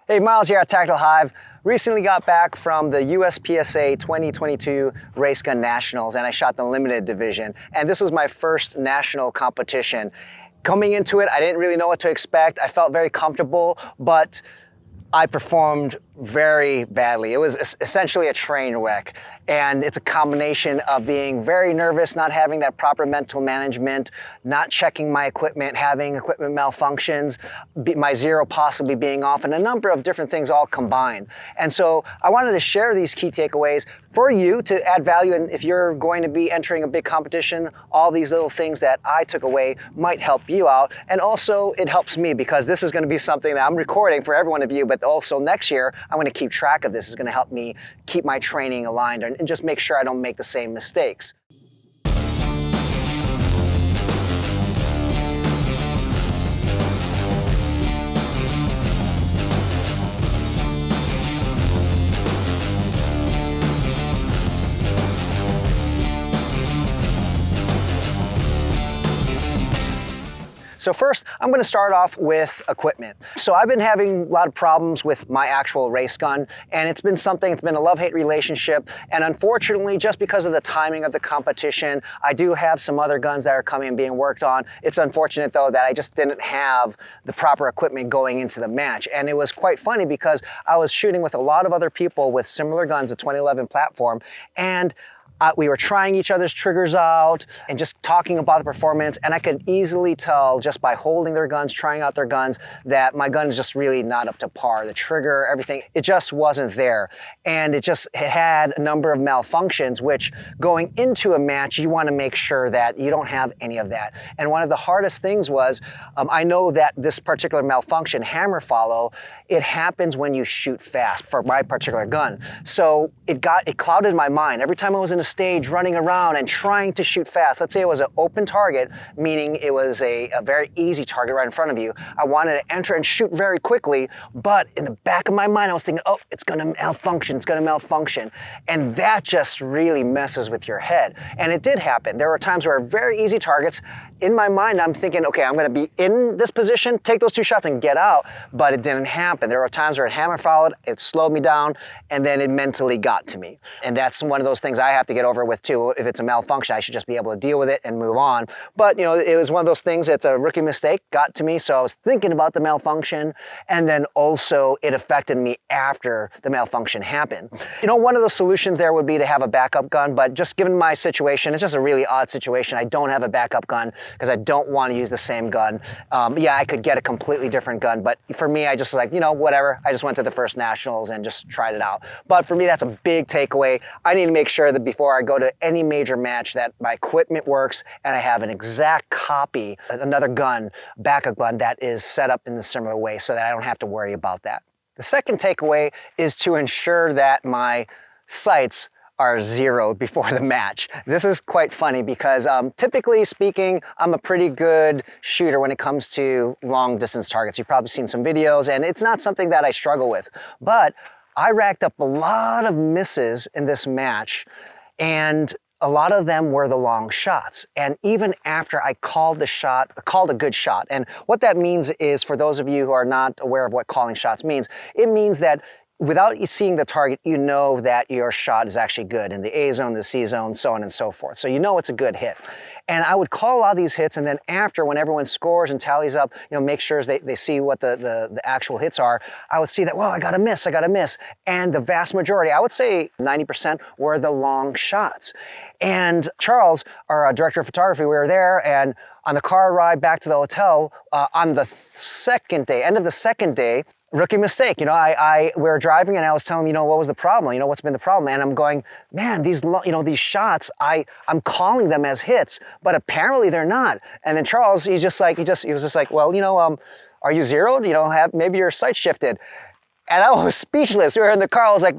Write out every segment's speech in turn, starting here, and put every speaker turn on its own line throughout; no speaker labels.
Hey, Myles here at Tactical Hyve. Recently got back from the USPSA 2022 Racegun Nationals, and I shot the limited division. And this was my first national competition. Coming into it, I didn't really know what to expect. I felt very comfortable, but I performed very badly. It was essentially a train wreck. And it's a combination of being very nervous, not having that proper mental management, not checking my equipment, having equipment malfunctions, my zero possibly being off, and a number of different things all combined. And so I wanted to share these key takeaways for you to add value. And if you're going to be entering a big competition, all these little things that I took away might help you out. And also it helps me because this is going to be something that I'm recording for every one of you, but also next year, I'm going to keep track of this. It's going to help me keep my training aligned and just make sure I don't make the same mistakes. So first, I'm going to start off with equipment. So I've been having a lot of problems with my actual race gun, and it's been a love-hate relationship. And unfortunately, just because of the timing of the competition, I do have some other guns that are coming and being worked on. It's unfortunate though that I just didn't have the proper equipment going into the match. And it was quite funny because I was shooting with a lot of other people with similar guns, a 2011 platform, and we were trying each other's triggers out and just talking about the performance, and I could easily tell just by holding their guns, trying out their guns, that my gun is just really not up to par. The trigger, everything, it just wasn't there. And it had a number of malfunctions, which going into a match, you want to make sure that you don't have any of that. And one of the hardest things was, I know that this particular malfunction, hammer follow, it happens when you shoot fast for my particular gun. So it clouded my mind. Every time I was in a stage running around and trying to shoot fast, let's say it was an open target, meaning it was a very easy target right in front of you. I wanted to enter and shoot very quickly, but in the back of my mind, I was thinking, oh, it's going to malfunction, it's going to malfunction. And that just really messes with your head. And it did happen. There were times where very easy targets, in my mind, I'm thinking, okay, I'm going to be in this position, take those two shots and get out, but it didn't happen. There were times where it hammer followed, it slowed me down, and then it mentally got to me. And that's one of those things I have to get over with too. If it's a malfunction, I should just be able to deal with it and move on. But you know, it was one of those things, it's a rookie mistake, got to me, so I was thinking about the malfunction, and then also it affected me after the malfunction happened. You know, one of the solutions there would be to have a backup gun, but just given my situation, it's just a really odd situation. I don't have a backup gun because I don't want to use the same gun. Yeah, I could get a completely different gun, but for me, I just like, you know, whatever. I just went to the first nationals and just tried it out. But for me, that's a big takeaway. I need to make sure that before I go to any major match that my equipment works and I have an exact copy, another gun, backup gun that is set up in a similar way so that I don't have to worry about that. The second takeaway is to ensure that my sights are zeroed before the match. This is quite funny because typically speaking, I'm a pretty good shooter when it comes to long distance targets. You've probably seen some videos, and it's not something that I struggle with. But I racked up a lot of misses in this match, and a lot of them were the long shots. And even after I called a good shot, and what that means is, for those of you who are not aware of what calling shots means, it means that without seeing the target, you know that your shot is actually good in the A zone, the C zone, so on and so forth. So you know it's a good hit. And I would call a lot of these hits, and then after, when everyone scores and tallies up, you know, make sure they see what the actual hits are, I would see that, well, I got a miss. And the vast majority, I would say 90%, were the long shots. And Charles, our director of photography, we were there, and on the car ride back to the hotel, on the second day, end of the second day, rookie mistake. You know, we were driving and I was telling him, you know, what was the problem? You know, what's been the problem? And I'm going, man, these shots, I'm calling them as hits, but apparently they're not. And then Charles, he was just like, well, you know, are you zeroed? You know, maybe your sight shifted. And I was speechless. We were in the car. I was like,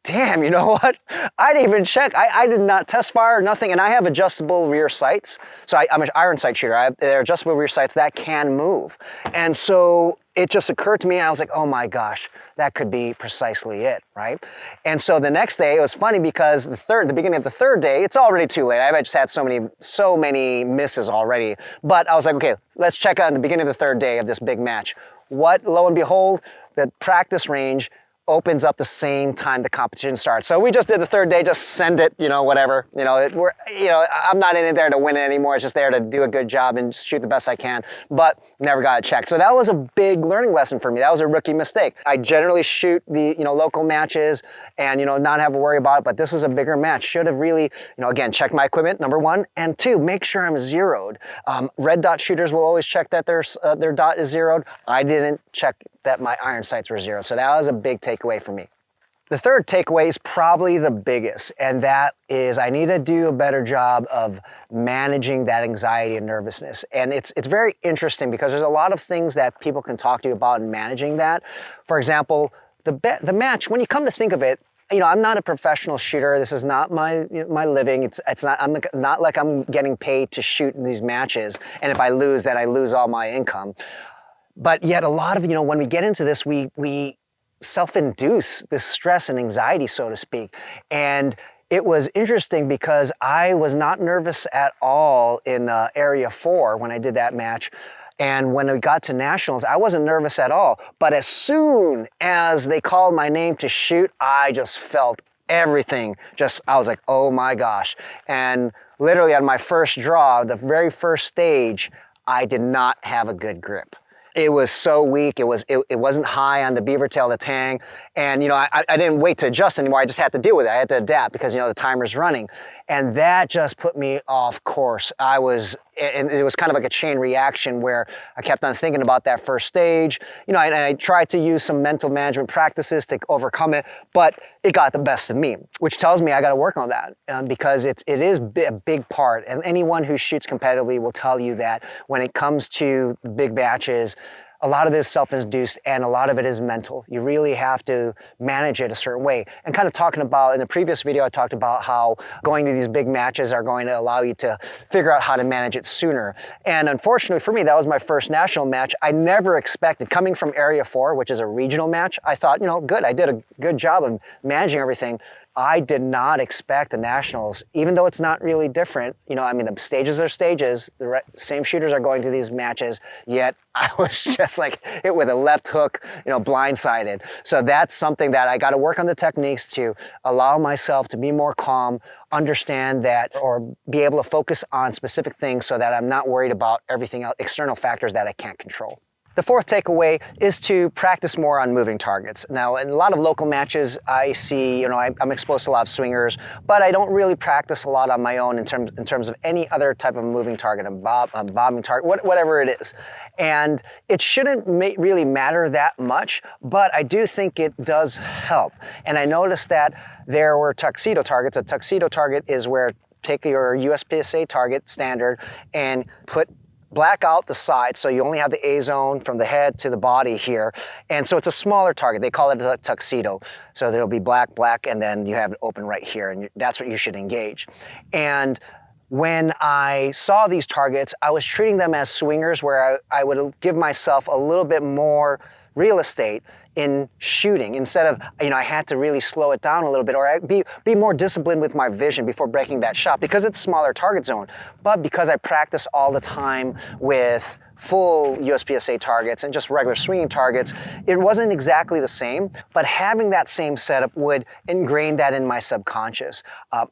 damn, you know what? I didn't even check. I did not test fire, nothing. And I have adjustable rear sights. So I'm an iron sight shooter. They're adjustable rear sights that can move. And so it just occurred to me, I was like, oh my gosh, that could be precisely it, right? And so the next day, it was funny because the beginning of the third day, it's already too late. I just had so many misses already. But I was like, okay, let's check out the beginning of the third day of this big match. What, lo and behold, the practice range opens up the same time the competition starts. So we just did the third day, just send it, whatever. I'm not in it there to win it anymore. It's just there to do a good job and shoot the best I can, but never got it checked. So that was a big learning lesson for me. That was a rookie mistake. I generally shoot the, local matches and, not have to worry about it, but this was a bigger match. Should have really, again, checked my equipment, number one, and two, make sure I'm zeroed. Red dot shooters will always check that their dot is zeroed. I didn't check that my iron sights were zero. So that was a big takeaway for me. The third takeaway is probably the biggest, and that is I need to do a better job of managing that anxiety and nervousness. And it's very interesting because there's a lot of things that people can talk to you about in managing that. For example, the match, when you come to think of it, I'm not a professional shooter. This is not my living. I'm not like I'm getting paid to shoot in these matches. And if I lose, then I lose all my income. But yet a lot of, when we get into this, we self-induce this stress and anxiety, so to speak. And it was interesting because I was not nervous at all in Area 4 when I did that match. And when we got to Nationals, I wasn't nervous at all. But as soon as they called my name to shoot, I just felt everything. I was like, oh my gosh. And literally on my first draw, the very first stage, I did not have a good grip. It was so weak. It wasn't high on the beaver tail, the tang. And, I didn't wait to adjust anymore. I just had to deal with it. I had to adapt because, the timer's running. And that just put me off course. And it was kind of like a chain reaction where I kept on thinking about that first stage, and I tried to use some mental management practices to overcome it, but it got the best of me, which tells me I got to work on that because it is a big part. And anyone who shoots competitively will tell you that when it comes to big matches, a lot of this is self-induced and a lot of it is mental. You really have to manage it a certain way. And kind of talking about, in the previous video, I talked about how going to these big matches are going to allow you to figure out how to manage it sooner. And unfortunately for me, that was my first national match. I never expected, coming from Area 4, which is a regional match, I thought, good, I did a good job of managing everything. I did not expect the Nationals, even though it's not really different. The stages are stages. The same shooters are going to these matches, yet I was just like hit with a left hook, blindsided. So that's something that I got to work on the techniques to allow myself to be more calm, understand that, or be able to focus on specific things so that I'm not worried about everything else, external factors that I can't control. The fourth takeaway is to practice more on moving targets. Now, in a lot of local matches, I see, I'm exposed to a lot of swingers, but I don't really practice a lot on my own in terms of any other type of moving target, a bobbing target, whatever it is. And it shouldn't really matter that much, but I do think it does help. And I noticed that there were tuxedo targets. A tuxedo target is where take your USPSA target standard and black out the sides, so you only have the A zone from the head to the body here. And so it's a smaller target. They call it a tuxedo. So there'll be black, and then you have it open right here, and that's what you should engage. And when I saw these targets, I was treating them as swingers where I would give myself a little bit more real estate in shooting instead of, I had to really slow it down a little bit, or I'd be more disciplined with my vision before breaking that shot because it's a smaller target zone. But because I practice all the time with full USPSA targets and just regular swinging targets, it wasn't exactly the same, but having that same setup would ingrain that in my subconscious.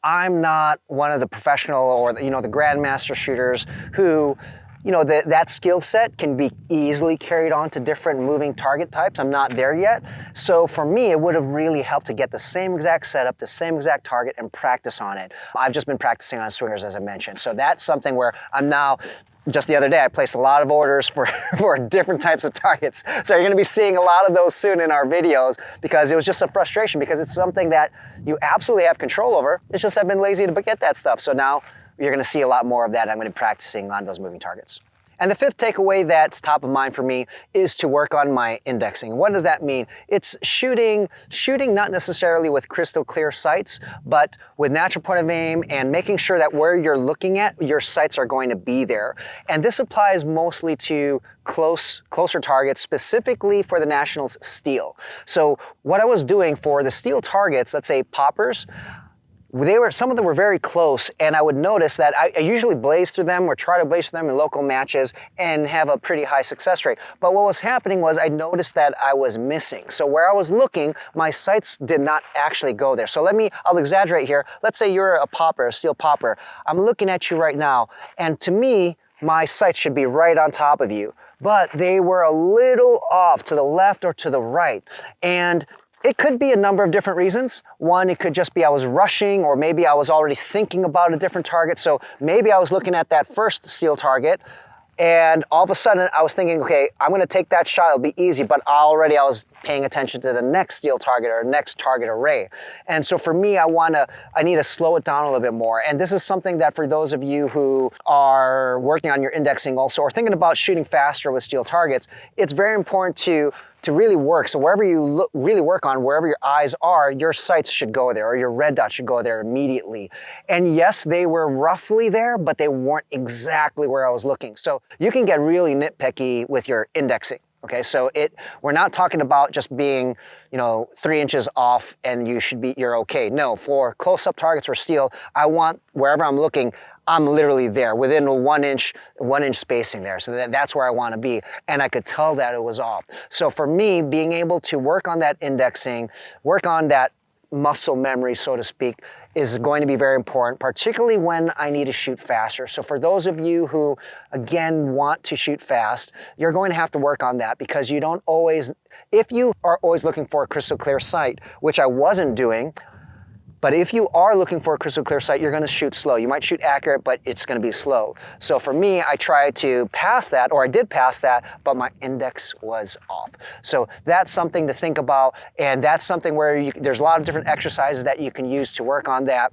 I'm not one of the professional or the grandmaster shooters who that skill set can be easily carried on to different moving target types. I'm not there yet. So for me, it would have really helped to get the same exact setup, the same exact target, and practice on it. I've just been practicing on swingers, as I mentioned. So that's something where I'm now, just the other day, I placed a lot of orders for different types of targets. So you're going to be seeing a lot of those soon in our videos because it was just a frustration because it's something that you absolutely have control over. It's just I've been lazy to get that stuff. So now you're going to see a lot more of that. I'm going to be practicing on those moving targets. And the fifth takeaway that's top of mind for me is to work on my indexing. What does that mean? It's shooting not necessarily with crystal clear sights, but with natural point of aim and making sure that where you're looking at, your sights are going to be there. And this applies mostly to closer targets, specifically for the Nationals steel. So what I was doing for the steel targets, let's say poppers, some of them were very close, and I would notice that I usually blaze through them or try to blaze through them in local matches and have a pretty high success rate. But what was happening was I noticed that I was missing. So where I was looking, my sights did not actually go there. So I'll exaggerate here. Let's say you're a popper, a steel popper. I'm looking at you right now, and to me, my sights should be right on top of you. But they were a little off to the left or to the right. And it could be a number of different reasons. One, it could just be I was rushing, or maybe I was already thinking about a different target. So maybe I was looking at that first steel target, and all of a sudden I was thinking, okay, I'm gonna take that shot, it'll be easy, but I was paying attention to the next steel target or next target array. And so for me, I need to slow it down a little bit more. And this is something that for those of you who are working on your indexing also, or thinking about shooting faster with steel targets, it's very important to really work. So wherever you really work on, wherever your eyes are, your sights should go there, or your red dot should go there immediately. And yes, they were roughly there, but they weren't exactly where I was looking. So you can get really nitpicky with your indexing. Okay, so we're not talking about just being, 3 inches off and you're okay. No, for close-up targets for steel, I want wherever I'm looking, I'm literally there within a 1 inch spacing there. So that's where I want to be. And I could tell that it was off. So for me, being able to work on that indexing, work on that muscle memory, so to speak, is going to be very important, particularly when I need to shoot faster. So for those of you who, again, want to shoot fast, you're going to have to work on that, because if you are always looking for a crystal clear sight, which I wasn't doing, but if you are looking for a crystal clear sight, you're going to shoot slow. You might shoot accurate, but it's going to be slow. So for me, I tried to pass that, or I did pass that, but my index was off. So that's something to think about, and that's something where there's a lot of different exercises that you can use to work on that.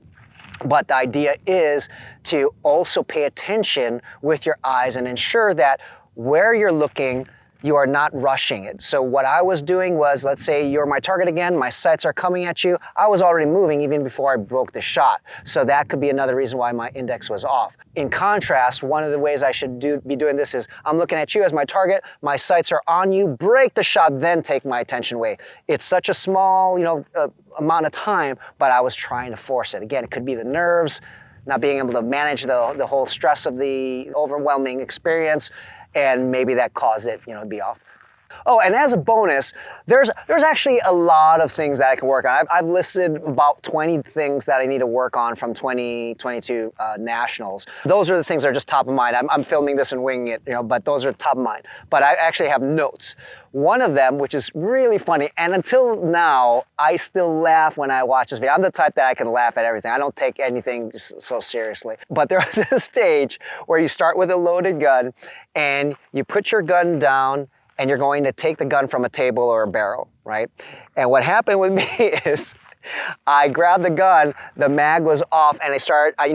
But the idea is to also pay attention with your eyes and ensure that where you're looking, you are not rushing it. So what I was doing was, let's say you're my target again, my sights are coming at you, I was already moving even before I broke the shot. So that could be another reason why my index was off. In contrast, one of the ways I should be doing this is, I'm looking at you as my target, my sights are on you, break the shot, then take my attention away. It's such a small, amount of time, but I was trying to force it. Again, it could be the nerves, not being able to manage the whole stress of the overwhelming experience, and maybe that caused it, to be off. Oh, and as a bonus, there's actually a lot of things that I can work on. I've listed about 20 things that I need to work on from 2022 Nationals. Those are the things that are just top of mind. I'm filming this and winging it, but those are top of mind. But I actually have notes. One of them, which is really funny, and until now, I still laugh when I watch this video. I'm the type that I can laugh at everything. I don't take anything so seriously. But there was a stage where you start with a loaded gun, and you put your gun down, and you're going to take the gun from a table or a barrel, right? And what happened with me is I grabbed the gun, the mag was off, and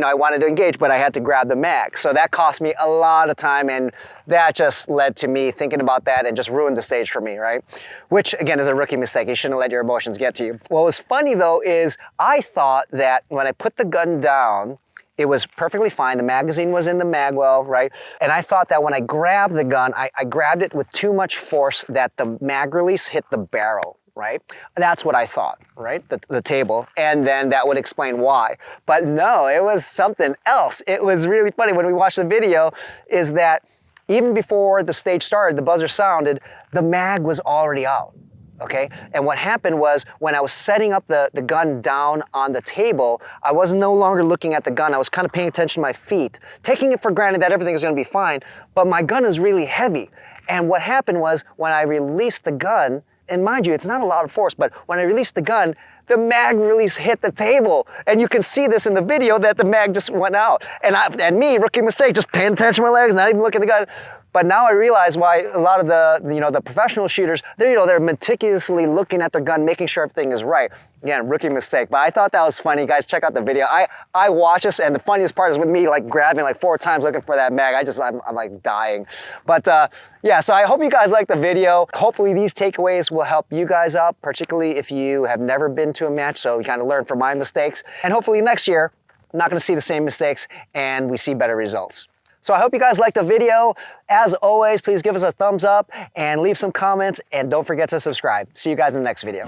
I wanted to engage, but I had to grab the mag. So that cost me a lot of time, and that just led to me thinking about that and just ruined the stage for me, right? Which, again, is a rookie mistake. You shouldn't let your emotions get to you. What was funny, though, is I thought that when I put the gun down, it was perfectly fine. The magazine was in the mag well, right? And I thought that when I grabbed the gun, I grabbed it with too much force that the mag release hit the barrel, right? That's what I thought, right? The table. And then that would explain why. But no, it was something else. It was really funny. When we watched the video, is that even before the stage started, the buzzer sounded, the mag was already out. Okay, and what happened was when I was setting up the gun down on the table, I was no longer looking at the gun. I was kind of paying attention to my feet, taking it for granted that everything is going to be fine, but my gun is really heavy. And what happened was when I released the gun, and mind you, it's not a lot of force, but when I released the gun, the mag release hit the table. And you can see this in the video that the mag just went out. And me, rookie mistake, just paying attention to my legs, not even looking at the gun. But now I realize why a lot of the professional shooters, they're meticulously looking at their gun, making sure everything is right. Again, rookie mistake. But I thought that was funny. Guys, check out the video. I watch this, and the funniest part is with me like grabbing like 4 times looking for that mag. I'm like dying. But yeah, so I hope you guys like the video. Hopefully these takeaways will help you guys out, particularly if you have never been to a match, so you kind of learn from my mistakes. And hopefully next year, I'm not going to see the same mistakes and we see better results. So I hope you guys liked the video. As always, please give us a thumbs up and leave some comments, and don't forget to subscribe. See you guys in the next video.